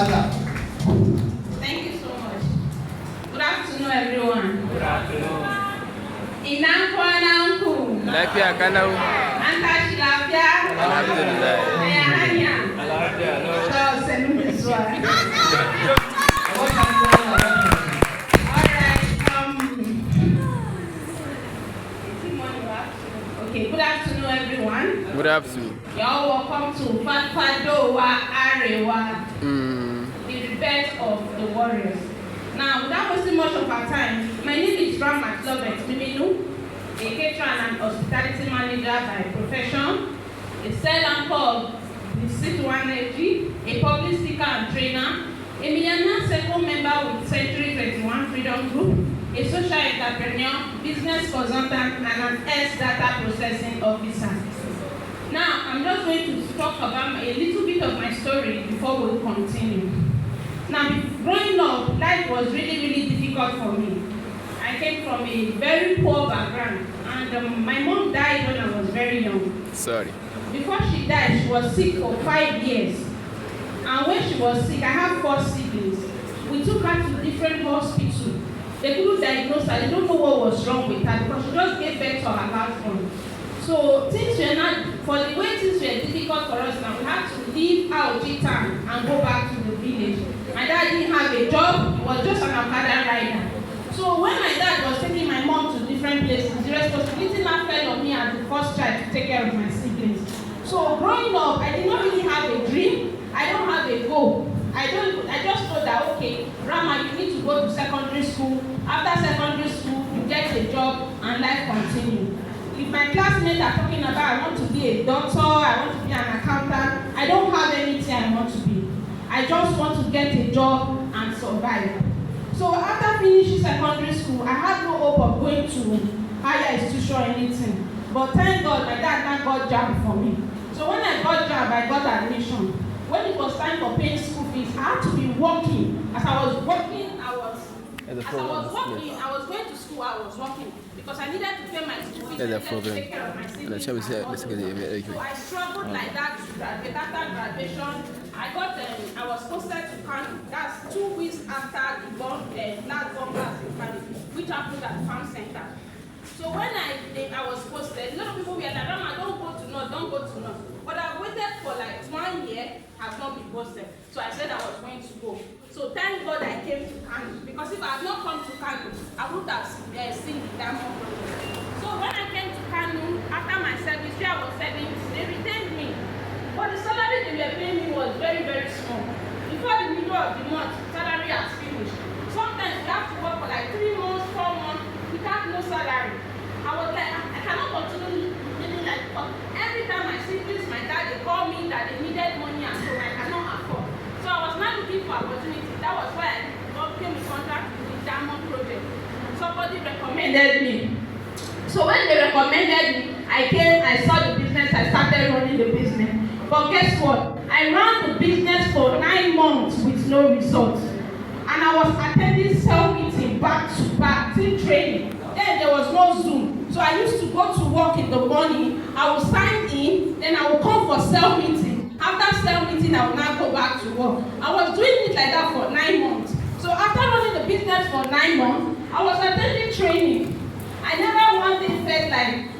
Salah. Thank you so much. Good afternoon, everyone. Good afternoon. Inanku. Lafiya kalau. An tashi lafiya. Alhamdulillah. Aya hanya. Lafiya lau. So, send me this one. Okay, good afternoon, everyone. Good afternoon. You're welcome to FARFADOWAR Arewa, the rebirth of the warriors. Now, without wasting much of our time, my name is Rahmat Loveth Miminu, a caterer and hospitality manager by profession, a cell anchor of the C2 Energy, a public speaker and trainer, a millionaire circle member with Century 21 Freedom Group, a social entrepreneur, business consultant, and an ex-data processing officer. Now, I'm just going to talk about a little bit of my story before we continue. Now, growing up, life was really difficult for me. I came from a very poor background, and my mom died when I was very young. Sorry. Before she died, she was sick for 5 years. And when she was sick, I have 4 siblings. We took her to different hospitals. They couldn't diagnose her. They don't know what was wrong with her because she just gave birth to her last one. So things were not, for the way things were difficult for us now, we had to leave our town and go back to the village. My dad didn't have a job, he was just an Okada rider. So when my dad was taking my mom to different places, the responsibility now fell on me as the first child to take care of my siblings. So growing up, I did not really have a dream. I don't have a goal. I just thought that, okay, Rama, you need to go to secondary school. After secondary school, you get a job and life continues. If my classmates are talking about I want to be a doctor, I want to be an accountant, I don't have anything I want to be. I just want to get a job and survive. So after finishing secondary school, I had no hope of going to higher institution or anything. But thank God, my dad now got job for me. So when I got job, I got admission. When it was time for paying school fees, I had to be working. As I was working, I was going to school, I was working. Because I needed to pay my school fees, I needed to take care of my siblings. So I struggled like that to graduate. After graduation, I was posted to Kano. That's 2 weeks after the last bomb blast in Kano, which happened at the farm center. So when I was posted, a lot of people were like, Rama, don't go to North. But I waited for like 1 year, have not been posted. So I said I was going to go. So thank God I came to Kano. Because if I had not come to Kano, I would have seen the diamond project. So when I came to Kano, after my service, where I was serving, they retained me. But the salary they were paying me was very small. Before the middle of the month, salary has finished. Sometimes you have to work for like 3 months, 4 months, without no salary. I was like, I cannot continue living like that. Every time my siblings, my dad, they call me that they needed money and so I cannot afford. So I was not looking for opportunity. That was why I came in contact with the Diamond Project. Somebody recommended me. So when they recommended me, I came, I saw the business, I started running the business. But guess what? I ran the business for 9 months with no results. And I was attending cell meeting back to back, team training. Then there was no Zoom. So I used to go to work in the morning, I would sign in, then I would come for cell meeting. After cell meeting, I would now go back to work. I was doing it like that for 9 months. So after running the business for 9 months, I was attending training. I never one day felt like,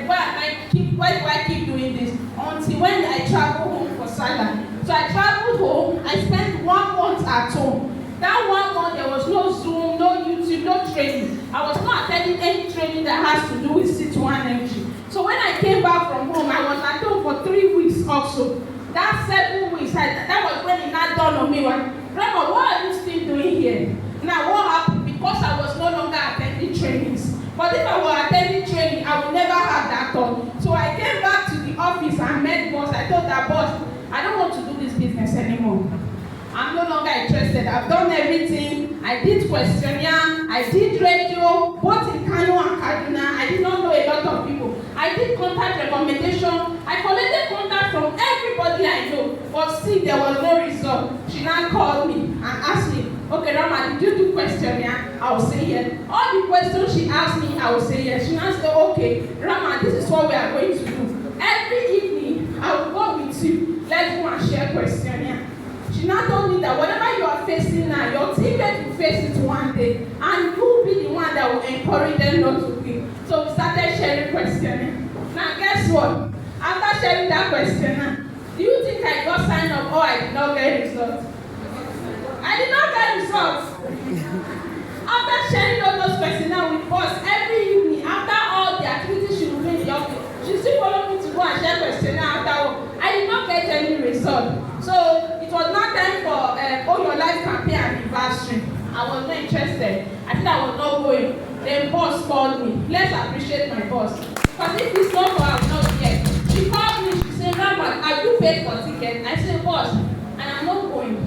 why do I keep doing this? Until when I traveled home for Salah. So I traveled home, I spent 1 month at home. That 1 month, there was no Zoom, no YouTube, no training. I was not attending any training that has to do with C2 Energy. So when I came back from home, I was at home for 3 weeks also. That 7 weeks, that was when it not dawned on me, Grandma, what are you still doing here? Now what happened? Because I was no longer attending trainings. But if I were attending training, I would never have that thought. So I came back to the office and met boss. I told that boss, I don't want to do this business anymore. I'm no longer interested. I've done everything. I did questionnaire. I did radio, both in Kano and Kaduna. I did not know a lot of people. I did contact recommendation. I collected contact from everybody I know. But still, there was no result. She now called me and asked me, okay, Rama, did you do questionnaire? I will say yes. All the questions she asked me, I will say yes. She now said, okay, Rama, this is what we are going to do. Every evening, I will go with you. Let's go and share questionnaire. she now told me that whatever you are facing now, your teammates will face it one day, and you will be the one that will encourage them not to quit. So we started sharing questioning. Now guess what? After sharing that question, do you think I got signed up or I did not get results? I did not get results. After sharing all those questions with us every evening, after all the activities she would do in the office, she still followed me to go and share questions after work. I did not get any result. So it was not time for All Your Life campaign anniversary. I was not interested. I said I was not going. Then boss called me. Let's appreciate my boss. Because if it's not for her, I will not get. She called me. She said, Rahmat, have you paid for tickets? I said, boss, and I'm not going.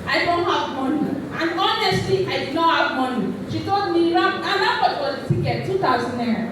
I don't have money. And honestly, I did not have money. She told me, and that was the ticket, 2,000 naira.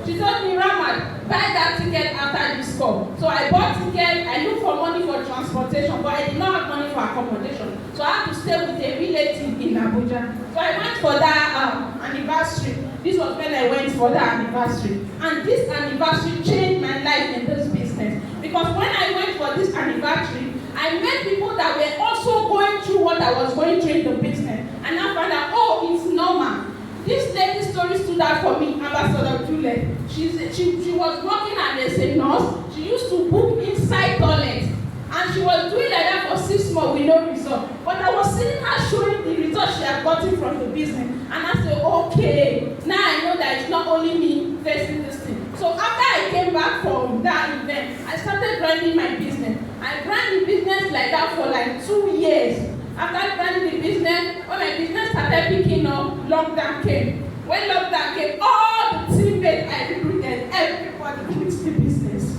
She told me, Rahmat, buy that ticket after this call. So I bought ticket, I looked for money for transportation, but I did not have money for accommodation. So I had to stay with a relative in Abuja. So I went for that anniversary. This was when I went for that anniversary. And this anniversary changed my life in this business. Because when I went for this anniversary, I met people that were also going through what I was going through in the business. And I found out, oh, it's normal. This lady's story stood out for me, Ambassador Juliet. She was working as a nurse. She used to book inside toilets. And she was doing like that for 6 months with no result. But I was seeing her showing the results she had gotten from the business. And I said, okay, now I know that it's not only me facing this thing. So after I came back from that event, I started running my business. I ran the business like that for like 2 years. After running the business, when my business started picking up, lockdown came. When lockdown came, all the teammates I recruited, everybody quit the business.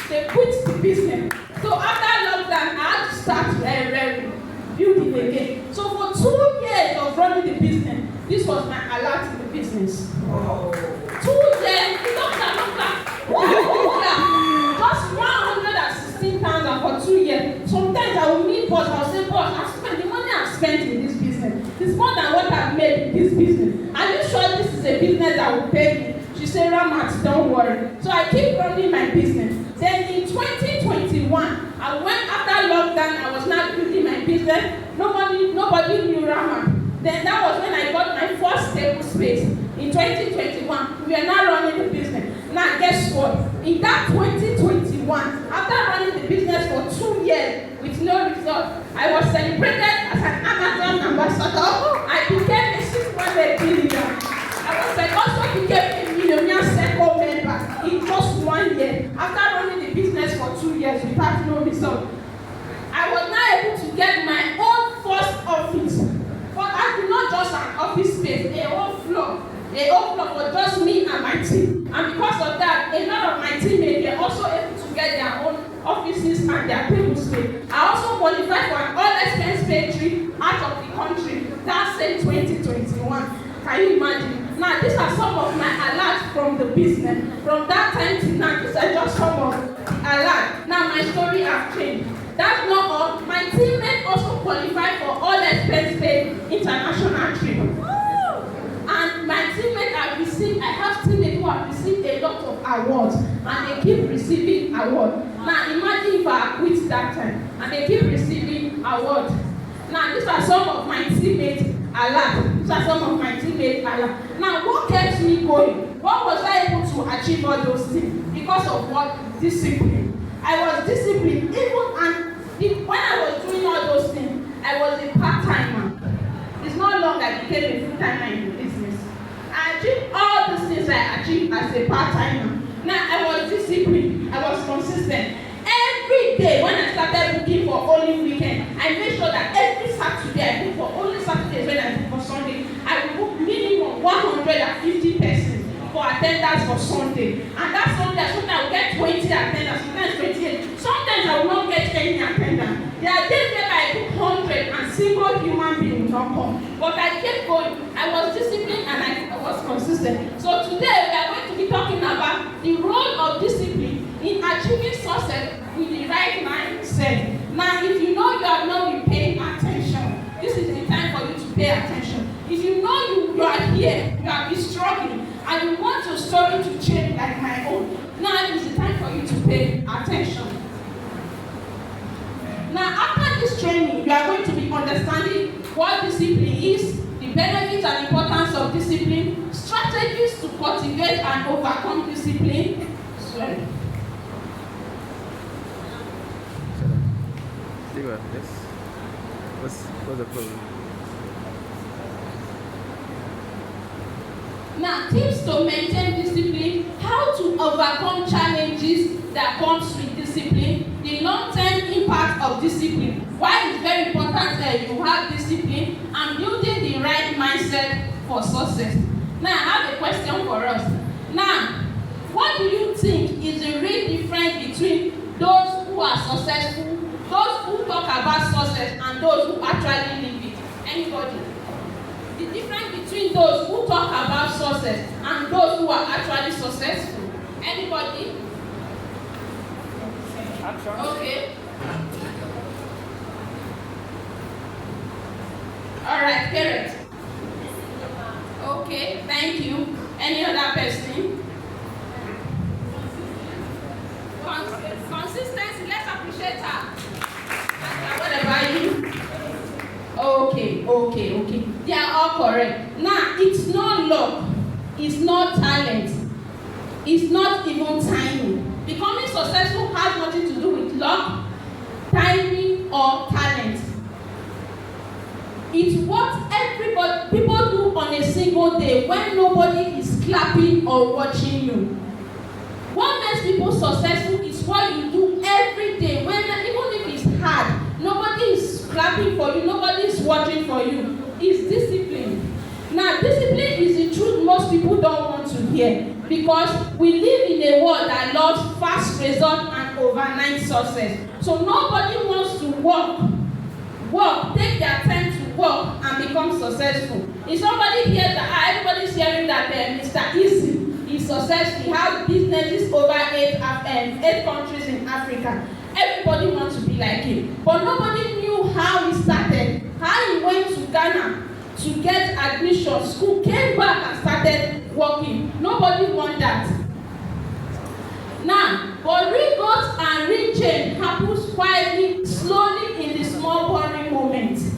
They quit the business. So after lockdown, I had to start building again. So for 2 years of running the business, this was my alert in the business. 2 years, lockdown. Just 116,000 for 2 years. Sometimes I will meet boss, I will say, boss, I've spent the money I've spent in this business. It's more than what I've made in this business. Are you sure this is a business that will pay me? She said, Rahmat, don't worry. So I keep running my business. Then in 2021, I went after lockdown, I was not building my business. Nobody knew Rahmat. Then that was when I got my first stable space. In 2021, we are now running the business. Now guess what? In that 2021, after running the business for 2 years with no result, I was celebrated as an Amazon ambassador. I became a 600 billionaire. I also became a millionaire second member in just 1 year. After running the business for 2 years without no result, I was now able to get my own first office. But I did not just an office space, a whole floor for just me and my team. And because of that, a lot of my teammates were also able to get their own offices and their table space. I also qualified for an all-expense paid trip out of the country. That same 2021. Can you imagine? Now, these are some of my alerts from the business. From that time to now, these are just some of the alerts. Now, my story has changed. That's not all. My teammates also qualified for all-expense paid international trip. And my teammates have received, I have teammates who have received a lot of awards, and they keep receiving awards. Now imagine if I quit that time, and they keep receiving awards. Now these are some of my teammates alert. These are some of my teammates alert. Now what kept me going? What was I able to achieve all those things? Because of what? Discipline. I was disciplined. When I was doing all those things, I was a part-timer. It's not long I became a full-timer in the business. I achieved all the things I achieved as a part-timer. Now I was disciplined. I was consistent. Every day when I started booking for only weekend, I made sure that every Saturday I book for only Saturdays. When I book for Sunday, I will book minimum 150 persons for attendance for Sunday. And that Sunday, sometimes I will get 20 attendance, sometimes 28. Sometimes I will not get any attendance. There are days where I book 100 and single human being will not come. But I kept going. I was disciplined and I was consistent. So today we are going to be talking about the role of discipline in achieving success with the right mindset. Now, if you know you have not been paying attention, this is the time for you to pay attention. If you know you are here, you have been struggling, and you want your story to change like my own, now is the time for you to pay attention. Now, after this training, you are going to be understanding what discipline is, the benefits and importance of discipline, strategies to cultivate and overcome discipline. Sorry. What's the problem? Now, tips to maintain discipline, how to overcome challenges that comes with discipline, the long-term impact of discipline, why it's very important that you have discipline, and building the right mindset for success. Now, I have a question for us. Now, what do you think is the real difference between those who are successful, those who talk about success, and those who actually live it? Anybody? The difference between those who talk about success and those who are actually successful. Anybody? Okay. All right, parents. Okay, thank you. Any other person? Consistency. Let's appreciate her. What about you? Okay. They are all correct. Now, it's not luck, it's not talent, it's not even timing. Becoming successful has nothing to do with luck, timing, or talent. It's what people do on a single day when nobody is clapping or watching you. What makes people successful is what you do every day, when even if it's hard. Nobody is clapping for you, nobody is watching for you. It's discipline. Now, discipline is the truth most people don't want to hear, because we live in a world that loves fast results and overnight success. So nobody wants to work, take their time to work and become successful. If somebody hears that, everybody's hearing that Mr. Easy is successful, he has businesses over 8 countries in Africa. Everybody wants to be like him, but nobody knew how he started, how he went to Ghana to get admission, school, came back and started working. Nobody wants that. Now, but real growth and real change happens quietly, slowly in the small boring moments.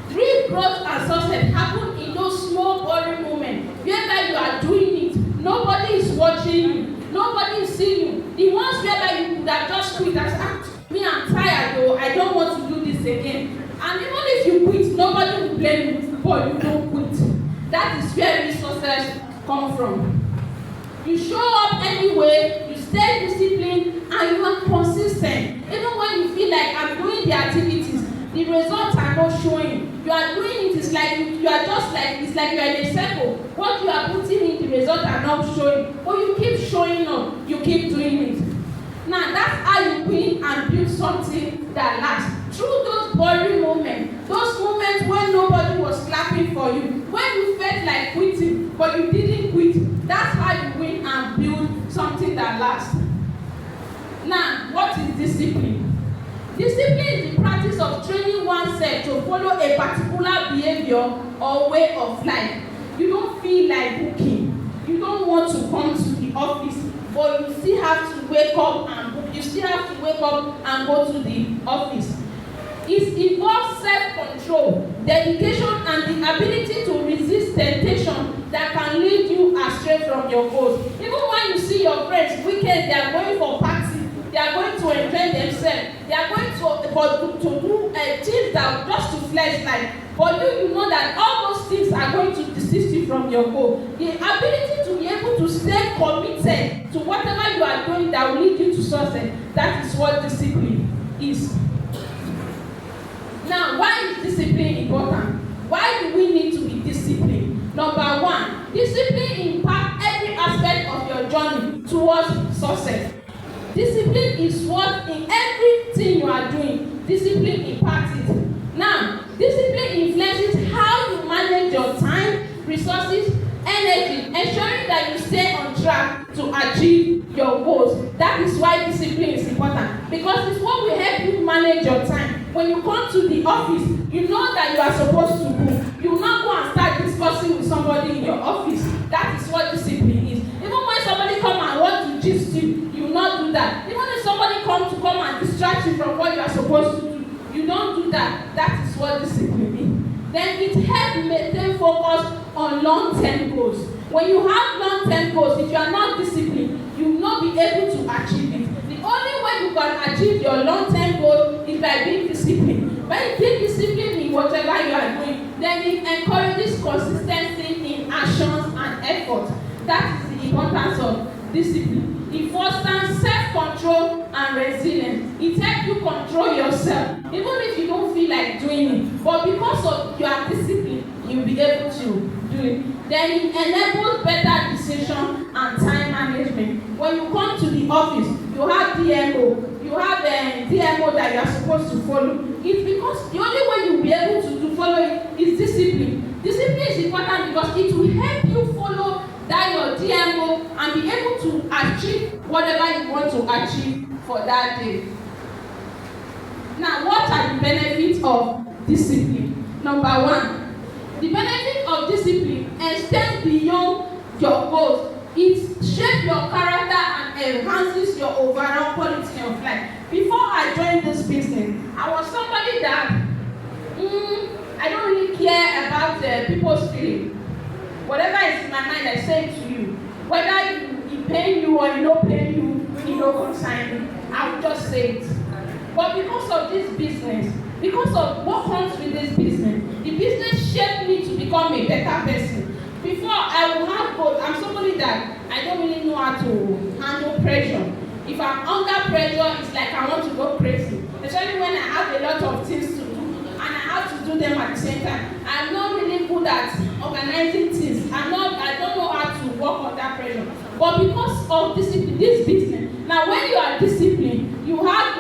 Real growth and success happen in those small boring moments, whereby you are doing it, nobody is watching you, nobody is seeing you. The ones whereby you could have just quit and said, me, I'm tired though, I don't want to do this again. And even if you quit, nobody will blame you, but you don't quit. That is where resources come from. You show up anyway, you stay disciplined, and you are consistent. Even when you feel like I'm doing the activities, the results are not showing. You are doing it, it's like you are just like, it's like you are in a circle. What you are putting in, the results are not showing. But you keep showing up, you keep doing it. Now, that's how you win and build something that lasts. Through those boring moments, those moments when nobody was clapping for you, when you felt like quitting, but you didn't quit, that's how you win and build something that lasts. Now, what is discipline? Discipline is the practice of training oneself to follow a particular behavior or way of life. You don't feel like cooking. You don't want to come to the office, but you still have to wake up and go to the office. It involves self-control, dedication, and the ability to resist temptation that can lead you astray from your goals. Even when you see your friends weekend, they are going for parties, they are going to enjoy themselves, they are going to do things that just to flesh life. But you know that all those things are going to desist you from your goal. The ability to be able to stay committed to whatever you are doing that will lead you to success, that is what discipline is. Now, why is discipline important? Why do we need to be disciplined? Number one, discipline impacts every aspect of your journey towards success. Discipline is what in everything you are doing, discipline impacts it. Now, discipline influences how you manage your time, resources, energy, ensuring that you stay on track to achieve your goals. That is why discipline is important, because it's what will help you manage your time. When you come to the office, you know that you are supposed to go. You will not go and start discussing with somebody in your office. That is what discipline is. Even when somebody comes and wants to gist you, you will not do that. Even if somebody comes to come and distract you from what you are supposed to do, you you don't do that, that is what discipline is. Then it helps maintain focus on long-term goals. When you have long-term goals, if you are not disciplined, you will not be able to achieve it. The only way you can achieve your long-term goal is by being disciplined. When you be disciplined in whatever you are doing, then it encourages consistency in actions and effort. That is the importance of discipline. It fosters self-control and resilience. It helps you control yourself, even if you don't feel like doing it. But because of your discipline, you'll be able to do it. Then it enables better decision and time management. When you come to the office, you have DMO. You have DMO that you are supposed to follow. It's because the only way you'll be able to follow it is discipline. Discipline is important because it will help you follow that your DMO and be able to achieve whatever you want to achieve for that day. Now, what are the benefits of discipline? Number one, the benefit of discipline extends beyond your goals. It shapes your character and enhances your overall quality of life. Before I joined this business, I was somebody that I don't really care about people's feelings. Whatever is in my mind, I say it to you. Whether it pain you or it don't pain you, it don't concern me. I will just say it. But because of this business, because of what comes with this business, the business shaped me to become a better person. Before I will have both. I'm somebody that I don't really know how to handle pressure. If I'm under pressure, it's like I want to go crazy. Especially when I have a lot of things to do and I have to do them at the same time. I'm not really good at organizing things. I don't know how to work under pressure. But because of discipline, this business, now when you are disciplined, you have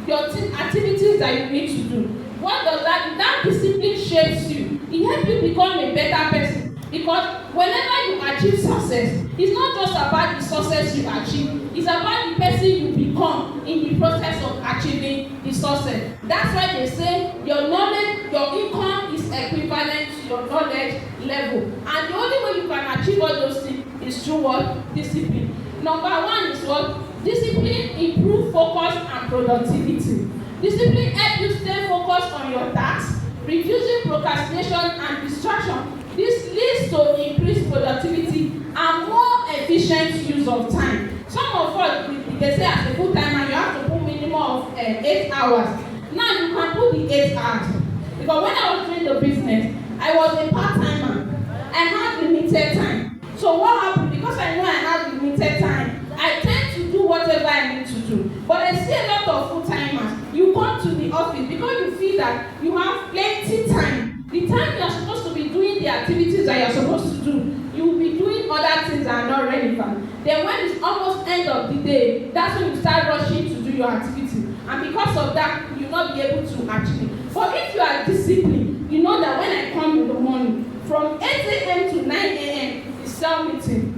your activities that you need to do. What does that do? That discipline shapes you. It helps you become a better person. Because whenever you achieve success, it's not just about the success you achieve. It's about the person you become in the process of achieving the success. That's why they say your knowledge, your income is equivalent to your knowledge level. And the only way you can achieve all those things is through what? Discipline. Number one is what? Discipline improves focus and productivity. Discipline helps you stay focused on your tasks, reducing procrastination and distraction. This leads to increased productivity and more efficient use of time. Some of us, they say as a full-timer, you have to put minimum of 8 hours. Now you can put the 8 hours. Because when I was doing the business, I was a part-timer. I had limited time. So what happened? Because I know I have limited time, I tend to do whatever I need to do. But I see a lot of full-timers. You come to the office because you feel that you have plenty time. The time you are supposed to be doing the activities that you are supposed to do, you will be doing other things that are not relevant. Then when it's almost end of the day, that's when you start rushing to do your activity. And because of that, you will not be able to achieve it. But if you are disciplined, you know that when I come in the morning, from 8 a.m. to 9 a.m. is cell meeting.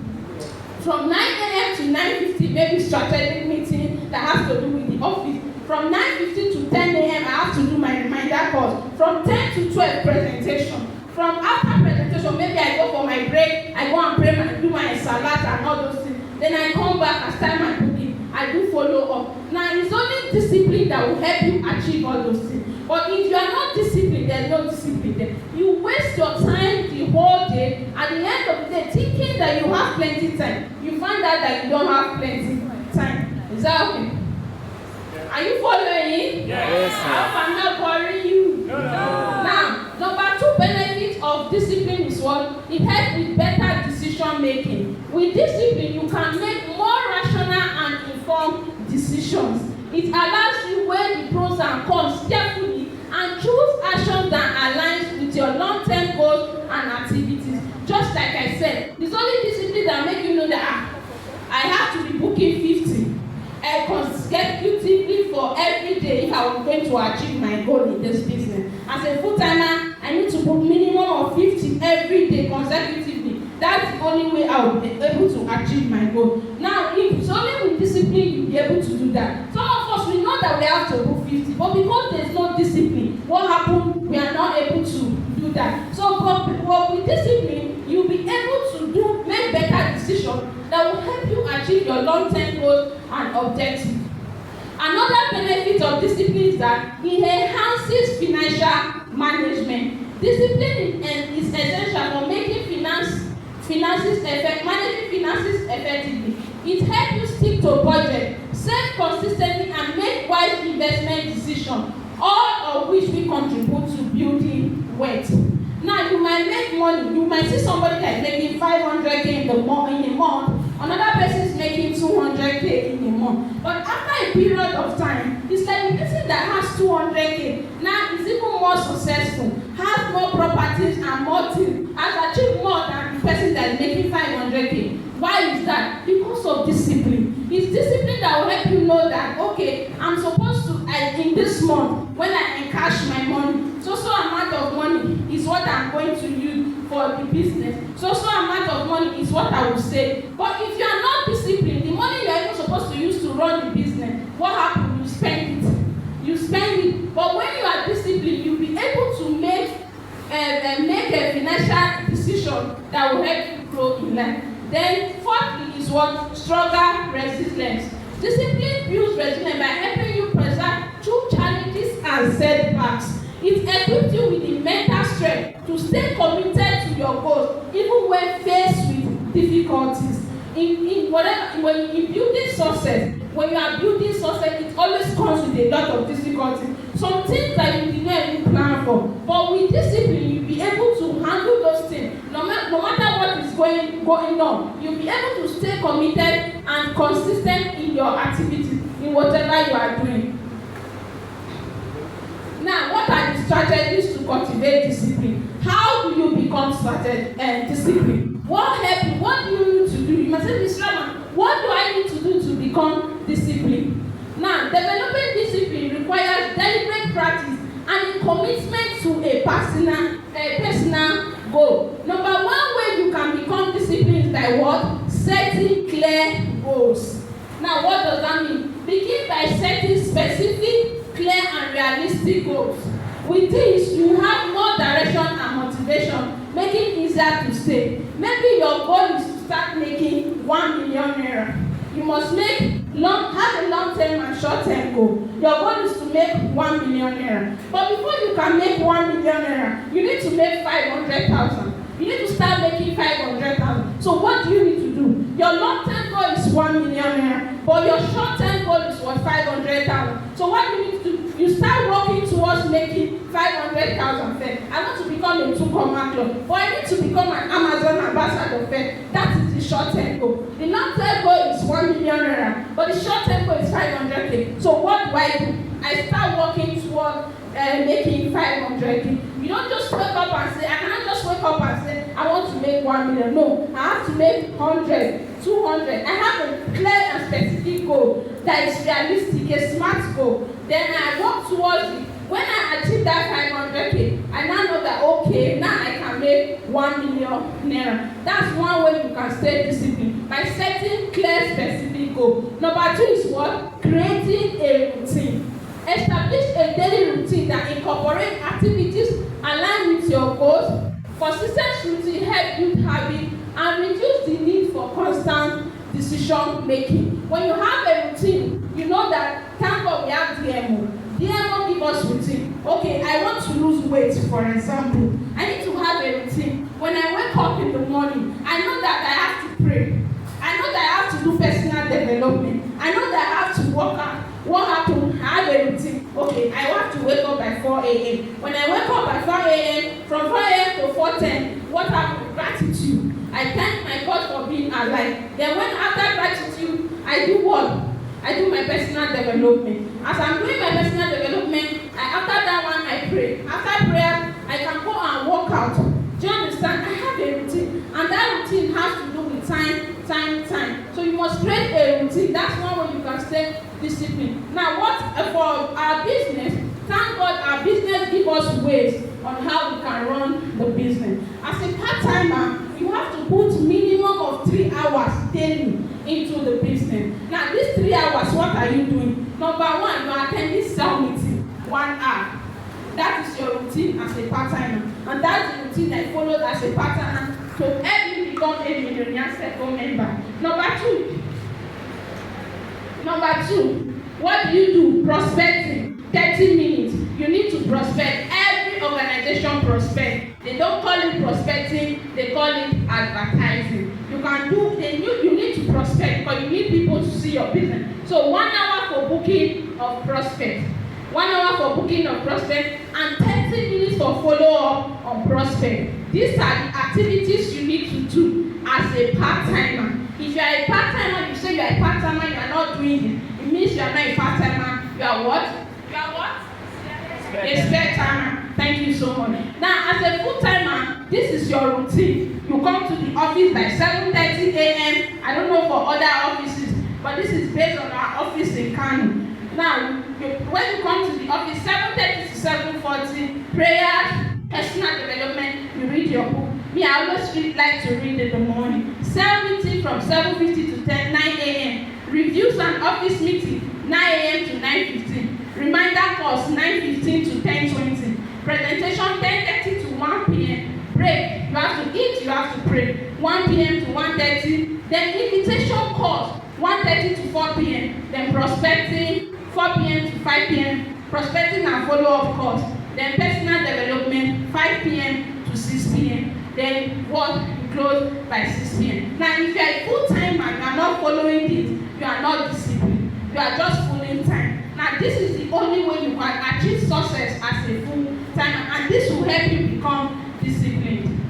From 9 a.m. to 9:50, maybe strategic meeting that has to do with the office. From 9:50 to 10 a.m. I have to do my reminder calls. From 10 to 12, presentation. From after presentation, maybe I go for my break, I go and pray, and do my salat and all those things. Then I come back as time and cooking. I do follow up. Now it's only discipline that will help you achieve all those things. But if you are not disciplined, there's no discipline there. You waste your time the whole day. At the end of the day, thinking that you have plenty time, you find out that you don't have plenty time. Is that okay? Are you following? Yes, sir. I'm not boring you. No. Now, number two benefit of discipline is what? It helps with better decision making. With discipline, you can make more rational and informed decisions. It allows you weigh the pros and cons carefully and choose actions that align with your long-term goals and activities. Just like I said, it's only discipline that makes you know that I have to be booking 50 consecutively for every day if I was going to achieve my goal in this business. As a full-timer, I need to book minimum of 50 every day consecutively. That's the only way I will be able to achieve my goal. Now, if it's only with discipline, you'll be able to do that. Some of us, we know that we have to book 50, but because there's no discipline, what happens? We are not able to do that. So, but with discipline, you'll be able to make better decisions that will help you achieve your long-term goals and objectives. Another benefit of discipline is that it enhances financial management. Discipline is essential for making managing finances effectively. It helps you stick to budget, save consistently, and make wise investment decisions, all of which will contribute to building wealth. Now, you might make money. You might see somebody that is making 500K in a month. Another person is making 200K in a month. But after a period of time, it's like the person that has 200K now is even more successful, has more properties and more things, has achieved more than the person that is making 500K. Why is that? Because of discipline. It's discipline that will help you know that, okay, I'm supposed to, in this month, when I encash my money, so amount of money is what I'm going to use for the business. So amount of money is what I will save. But if you are not disciplined, the money you are even supposed to use to run the business, what happens? You spend it. You spend it. But when you are disciplined, you'll be able to make a financial decision that will help you grow in life. Then fourthly is what? Struggle resilience. Discipline builds resilience by helping you persevere through challenges and setbacks. It equips you with the mental strength to stay committed to your goals even when faced with difficulties. In building success, when you are building success, it always comes with a lot of difficulties. Some things that you did not even plan for. But with discipline, you'll be able to handle those things. No matter what is going on, you'll be able to stay committed and consistent in your activities, in whatever you are doing. Now, what are the strategies to cultivate discipline? How do you become disciplined? What help you? What do you need to do? You must say, Mr. Rahman, what do I need to do to become disciplined? Now, developing discipline requires deliberate practice and a commitment to a personal goal. Number one way you can become disciplined is by what? Setting clear goals. Now, what does that mean? Begin by setting specific, clear, and realistic goals. With this, you have more direction and motivation, making it easier to stay. Maybe your goal is to start making 1 million naira. You must have a long-term and short-term goal. Your goal is to make 1 million naira. But before you can make 1 million naira, you need to make 500,000. You need to start making 500,000. So what do you need to do? Your long-term goal is 1 million naira, but your short-term goal is what? 500,000. So what you need to do? You start working towards making 500,000 first. I want to become a two-comma club, but I need to become an Amazon ambassador first. That is the short-term goal. The long-term goal is 1 million naira, but the short-term goal is 500K. So what do? I start working towards making 500K. You don't just wake up and say, I cannot just wake up and say, I want to make 1 million. No, I have to make 100, 200. I have a clear and specific goal that is realistic, a smart goal. Then I work towards it. When I achieve that 500K, I now know that, okay, now I can make 1 million naira. That's one way you can stay disciplined, by setting clear, specific goals. Number two is what? Creating a routine. Establish a daily routine that incorporates activities aligned with your goals. Consistent routine helps build habit and reduce the need for constant decision making. When you have a routine, you know that, thank God we have DMO. DMO gives us routine. Okay, I want to lose weight, for example. I need to have a routine. When I wake up in the morning, I know that I have to pray. I know that I have to do personal development. I know that I have to work out. What happened? I have a routine. Okay, I have to wake up by 4 a.m. When I wake up by 4 a.m., from 4 a.m. to 4:10, what happened? Gratitude. I thank my God for being alive. Then when after gratitude, I do what? I do my personal development. As I'm doing my personal development, after that one, I pray. After prayer, I can go and work out. Do you understand? I have a routine. And that routine has to do with time. So you must create a routine. That's one way you can stay disciplined. Now, what for our business? Thank God our business gives us ways on how we can run the business. As a part-timer, you have to put minimum of 3 hours daily into the business. Now, these 3 hours, what are you doing? Number one, you are attending cell meeting, 1 hour. That is your routine as a part-timer. And that's the routine I followed as a part-timer to help you become a millionaire circle member. Number two, What do you do? Prospecting. 30 minutes. You need to prospect. Every organization prospect. They don't call it prospecting, they call it advertising. You can do, you need to prospect because you need people to see your business. So 1 hour for booking of prospect. 1 hour for booking of prospect and 30 minutes for follow-up on prospect. These are the activities you need to do as a part-timer. If you are a part-timer, you say you are a part-timer, you are not doing it. It means you are not a part-timer. You are what? You are what? A spare timer. Thank you so much. Now, as a full-timer, this is your routine. You come to the office by 7:30 a.m. I don't know for other offices, but this is based on our office in Kano. Now, when you come to the office, 7:30 to 7:40, prayer, personal development, you read your book. Me, I always like to read in the morning. Cell meeting from 7:50 to 9 a.m. Reviews and office meeting, 9 a.m. to 9:15. Reminder course, 9:15 to 10:20. Presentation, 10:30 to 1 p.m. Break, you have to eat, you have to pray. 1 p.m. to 1:30. Then invitation course, 1:30 to 4 p.m. Then prospecting, 4 p.m. to 5 p.m. Prospecting and follow-up course. Then personal development, 5 p.m. to 6 p.m. Then work close by 6 p.m. Now, if you are a full-timer and you are not following it, you are not disciplined. You are just fooling time. Now, this is the only way you can achieve success as a full-timer, and this will help you become disciplined.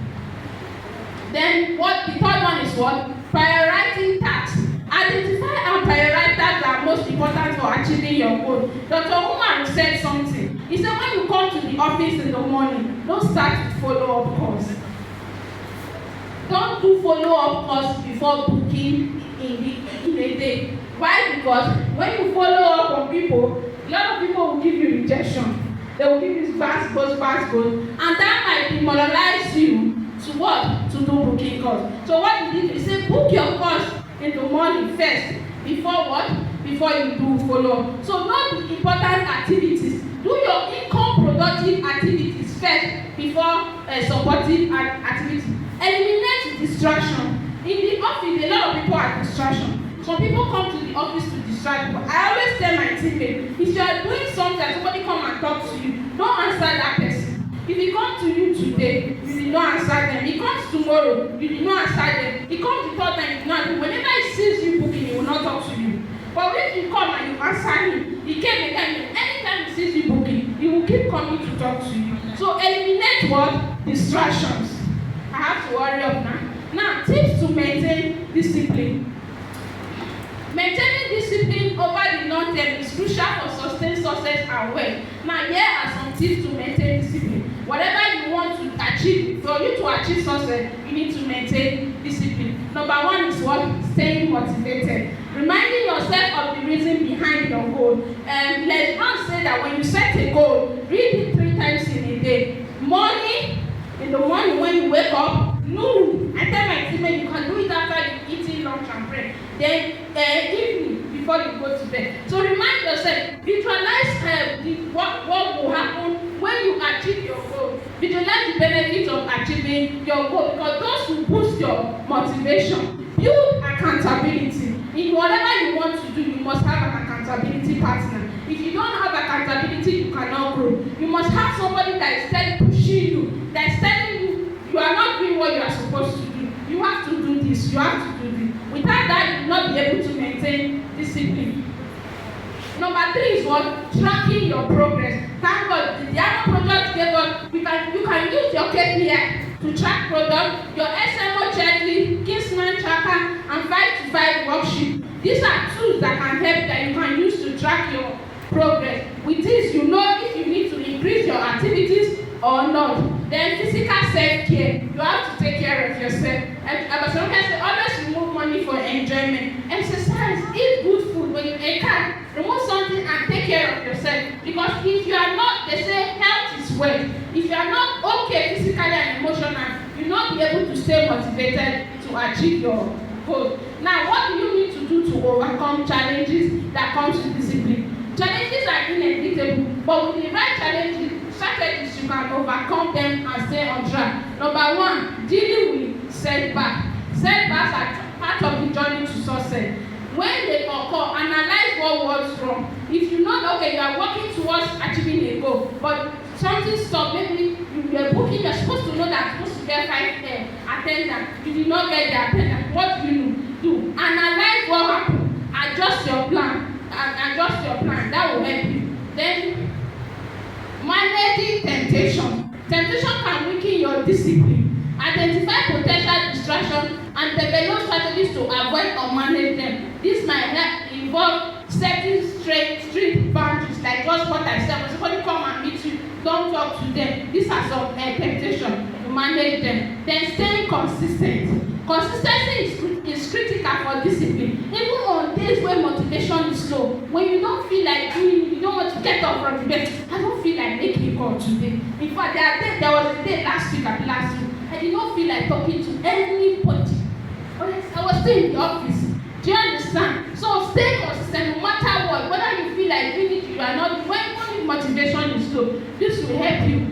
Then, the third one is what? Prioritizing tasks. Identify and prioritize tasks that are most important for achieving your goal. Dr. Umar said something. He said, when you come to the office in the morning, don't start with follow-up calls. Don't do follow-up calls before booking in a day. Why? Because when you follow up on people, a lot of people will give you rejection. They will give you fast goals, and that might demoralize you to what? To do booking calls. So what you did is say book your course in the morning first. Before what? Before you do follow-up. So know the important activities. Do your income productive activities first before supportive activities. Eliminate distraction. In the office, a lot of people are distraction. Some people come to the office to distract people. I always tell my teammates, if you are doing something, somebody come and talk to you, don't answer that person. If he comes to you today, you did not answer them. He comes tomorrow, you did not answer them. He comes the third time, you did not. Whenever he sees you booking, he will not talk to you. But if you come and you answer him, he came again. Anytime he sees you booking, he will keep coming to talk to you. So eliminate what? Distractions. I have to hurry up now. Now, tips to maintain discipline. Maintaining discipline over the long term is crucial for sustained success and wealth. Now, here are some tips to maintain discipline. Whatever you want to achieve, for you to achieve success, you need to maintain discipline. Number one is what? Staying motivated. Reminding yourself of the reason behind your goal. Let's say that when you set a goal, read it 3 times in a day. Morning, in the morning when you wake up, noon. I tell my teammates you can do it after you eating lunch and break. Then evening before you go to bed. So remind yourself, visualize what will happen when you achieve your goal. Visualize the benefits of achieving your goal because those will boost your motivation. Build accountability. In whatever you want to do, you must have an accountability partner. If you don't have accountability, you cannot grow. You must have somebody that is steady pushing you, that is telling you you are not doing what you are supposed to do. You have to do this, you have to do this. Without that, you will not be able to maintain discipline. Number 3 is what? Tracking your progress. Thank God, the other project gave us, you can use your KPI to track product, your SMO checklist, Kingsman tracker, and 5-to-5 worksheet. These are tools that can help that you can use to track your progress. With this, you know if you need to increase your activities or not. Then physical self-care. You have to take care of yourself. And some can say, always remove money for enjoyment. Exercise, eat good food. When you can, remove something and take care of yourself. Because if you are not, they say health is wealth. If you are not okay physically and emotionally, you will not be able to stay motivated to achieve your goal. Now, what do you need to do to overcome challenges that comes with discipline? Challenges are inevitable, but with the right strategies, you can overcome them and stay on track. Number 1, dealing with setbacks. Setbacks are part of the journey to success. When they occur, analyze what was wrong. If you know that, okay, you are working towards achieving a goal, but something stopped, maybe you are booking, you are supposed to know that you're supposed to get 5 attendance, you did not get the attendance. What do you do? Analyze what happened, adjust your plan, that will help you. Then, managing temptation. Temptation can weaken your discipline. Identify potential distractions and develop strategies to avoid or manage them. This might involve setting strict boundaries, like just what I said. When somebody come and meet you, don't talk to them. These are some temptation to manage them. Then staying consistent. Consistency is critical for discipline. Even on days when motivation is low, when you don't feel like doing, you don't want to get up from the bed. I don't feel like making a call today. In fact, there was a day last week, I did not feel like talking to anybody. I was still in the office. Do you understand? So stay consistent no matter what. Whether you feel like doing it, you are not. When motivation is low, this will help you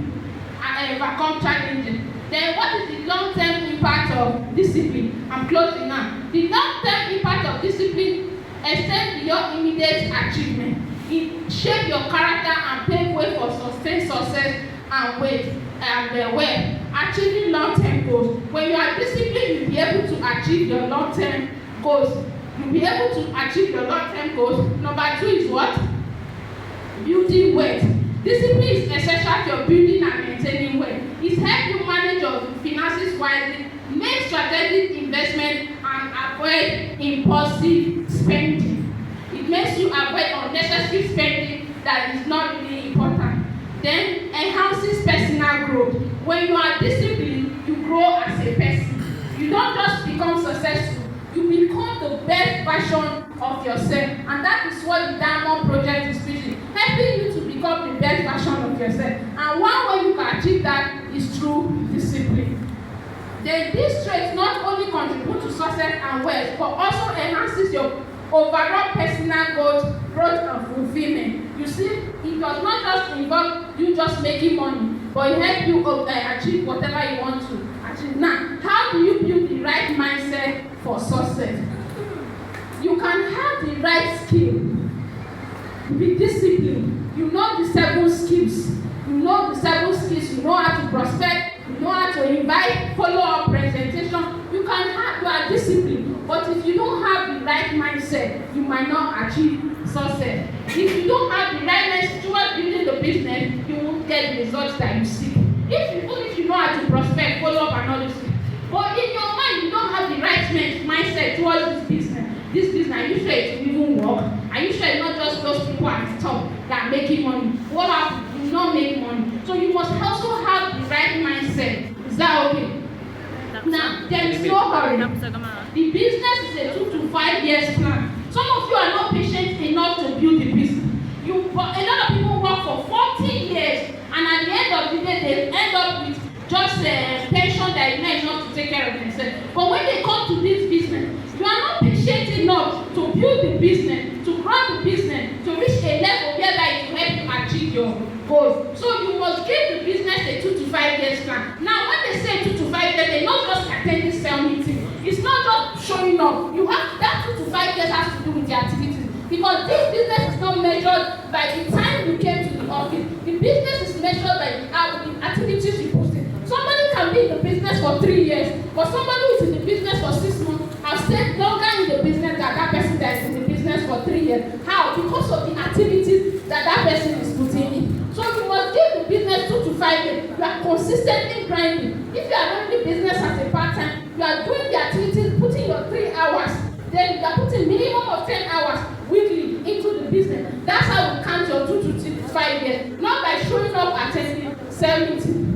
overcome challenges. Then what is the long-term impact of discipline? I'm closing now. The long-term impact of discipline extends beyond immediate achievement. It shapes your character and paves way for sustained success and wealth. Achieving long-term goals. When you are disciplined, you'll be able to achieve your long-term goals. You'll be able to achieve your long-term goals. Number 2 is what? Building wealth. Discipline is essential to your building and maintaining wealth. It helps you manage your finances wisely, make strategic investment, and avoid impulsive spending. It makes you avoid unnecessary spending that is not really important. Then enhances personal growth. When you are disciplined, you grow as a person. You don't just become successful, you become the best version of yourself. And that is what the Diamond Project is preaching, helping you to become the best version of yourself. And one way you can achieve that is through discipline. Then these traits not only contribute to success and wealth, but also enhances your overall personal growth and fulfillment. You see, it does not just involve you just making money, but it helps you achieve whatever you want to achieve. Now, how do you build the right mindset for success? You can have the right skill, be disciplined. You know the 7 skills. You know the 7 skills. You know how to prospect. You know how to invite, follow-up presentation. You are disciplined. But if you don't have the right mindset, you might not achieve success. If you don't have the right mindset towards building the business, you won't get the results that you seek. Even if you know how to prospect, follow up, and all this thing. But in your mind, you don't have the right mindset towards this business. Are you sure it will even work? Are you sure it's not just those people at the top that are making money? What happens? You will not make money. So you must also have the right mindset. Is that okay? Now, there is no hurry. The business is a 2 to 5 years plan. Some of you are not patient enough to build the business. A lot of people work for 40 years, and at the end of the day, they end up with just a pension that is not enough to take care of themselves. But when they come to this business, you are not patient enough to build the business, to grow the business, to reach a level whereby it will help you achieve your goals. So you must give the business a 2 to 5 years plan. Now, when they say 2 to 5 years, they're not just attending sales meeting. It's not just showing up. You have that 2 to 5 years has to do with the activities. Because this business is not measured by the time you came to the office. The business is measured by the activities you put in. Somebody can be in the business for 3 years, but somebody who is in the business for 6 months has stayed longer in the business than that person that is in the business for 3 years. How? Because of the activities that person is putting in. So you must give the business 2 to 5 years. You are consistently grinding. If you are running the business as a part-time, you are doing the activities, putting your 3 hours. Then you are putting minimum of 10 hours weekly into the business. That's how you count your 2 to 5 years. Not by showing up attending sales meeting.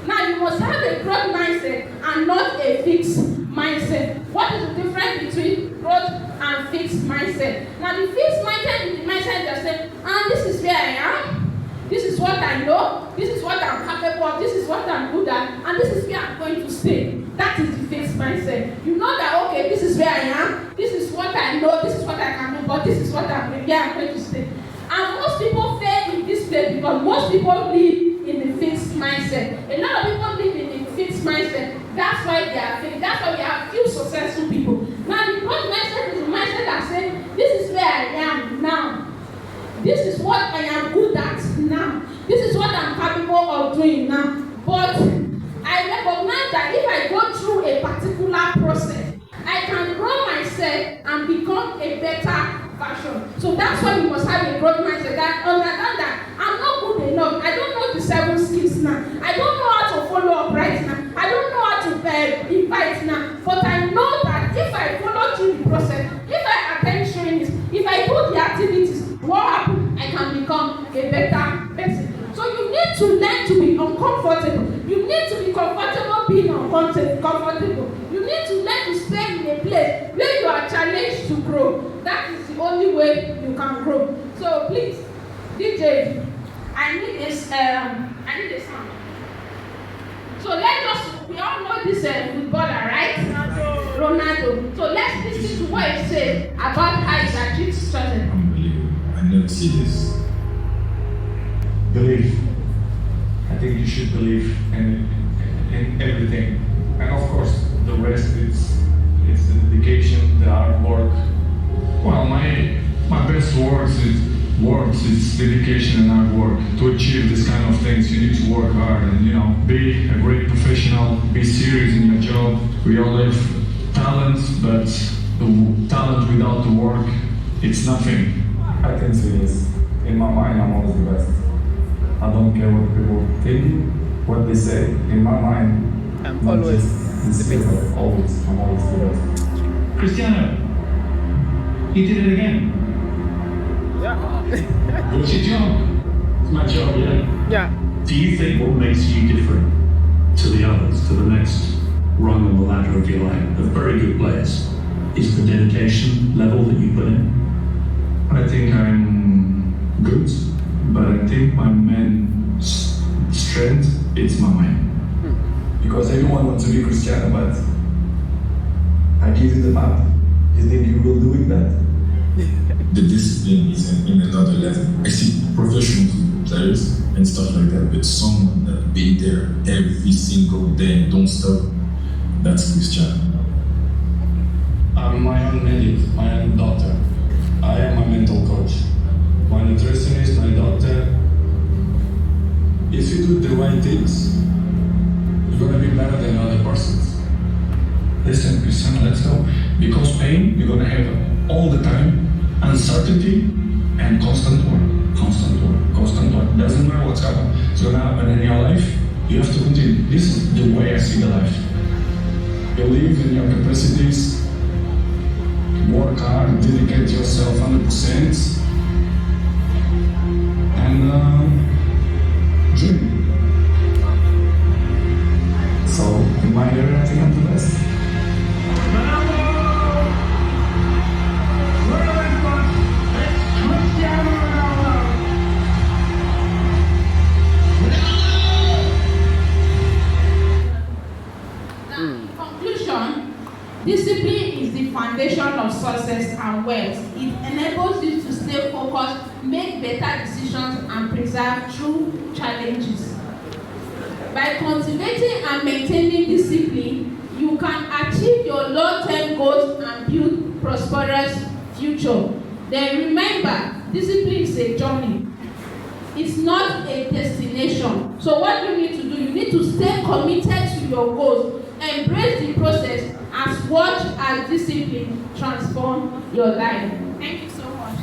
Now you must have a growth mindset and not a fixed mindset. What is the difference between growth and fixed mindset? Now the fixed mindset is the mindset that says, this is where I am, this is what I know, this is what I'm capable of, this is what I'm good at, and this is where I'm going to stay. That is the fixed mindset. You know that, okay, this is where I am, this is what I know, this is what I can do, but this is what where I'm going to stay. And most people fail in this place because most people live in the fixed mindset. A lot of people live in the fixed mindset. That's why they are failing. That's why we have few successful people. Now the growth mindset is a mindset that says, this is where I am now. This is what I am good at now. This is what I'm capable of doing now. But I recognize that if I go through a particular process, I can grow myself and become a better version. So that's why we must have a growth mindset that understand that I'm not good enough. I don't know the 7 skills now. I don't know how to follow up right now. I don't know how to invite now. But I know that if I follow through the process, if I attend trainings, if I do the activities, what happens? I can become a better person. So you need to learn to be uncomfortable. You need to be comfortable being uncomfortable. You need to learn to stay in a place where you are challenged to grow. That is the only way you can grow. So please, DJ, I need a sound. So we all know this footballer, right? Ronaldo. So let's listen to what he said about how he achieved success. Unbelievable. I never see this. Believe. I think you should believe in everything. And of course, the rest it's the dedication, the hard work. Well, my best words is dedication and hard work. To achieve this kind of things, you need to work hard and, be a great professional, be serious in your job. We all have talents, but the talent without the work, it's nothing. I can say this. In my mind, I'm always the best. I don't care what people think, what they say. In my mind, I'm always the best. I'm always the best. Cristiano, he did it again. Yeah. It's your job. It's my job, yeah. Yeah. Do you think what makes you different to the others, to the next rung on the ladder of your life, of very good players, is the dedication level that you put in? I think I'm good, but I think my main strength is my mind. Because everyone wants to be Cristiano, but I give you the map. You think you will do that? The discipline is in another level. I see professional players and stuff like that, but someone that be there every single day and don't stop, that's Cristiano. I'm my own medic, my own doctor. I am a mental coach. My nutritionist, my doctor. If you do the right things, you're gonna be better than other persons. Listen, Cristiano, let's go. Because pain, you're gonna have all the time, uncertainty and constant work. Constant work, constant work. Doesn't matter what's gonna happen in your life, you have to continue. This is the way I see the life. Believe in your capacities, work hard, dedicate yourself 100%, and dream. So, in my area, I think I'm the best. Conclusion, discipline is the foundation of success and wealth. It enables you to stay focused, make better decisions, and preserve through challenges. By cultivating and maintaining discipline, you can achieve your long-term goals and build prosperous future. Then remember, discipline is a journey. It's not a destination. So what you need to do, you need to stay committed to your goals. Embrace the process as watch as discipline transform your life. Thank you so much.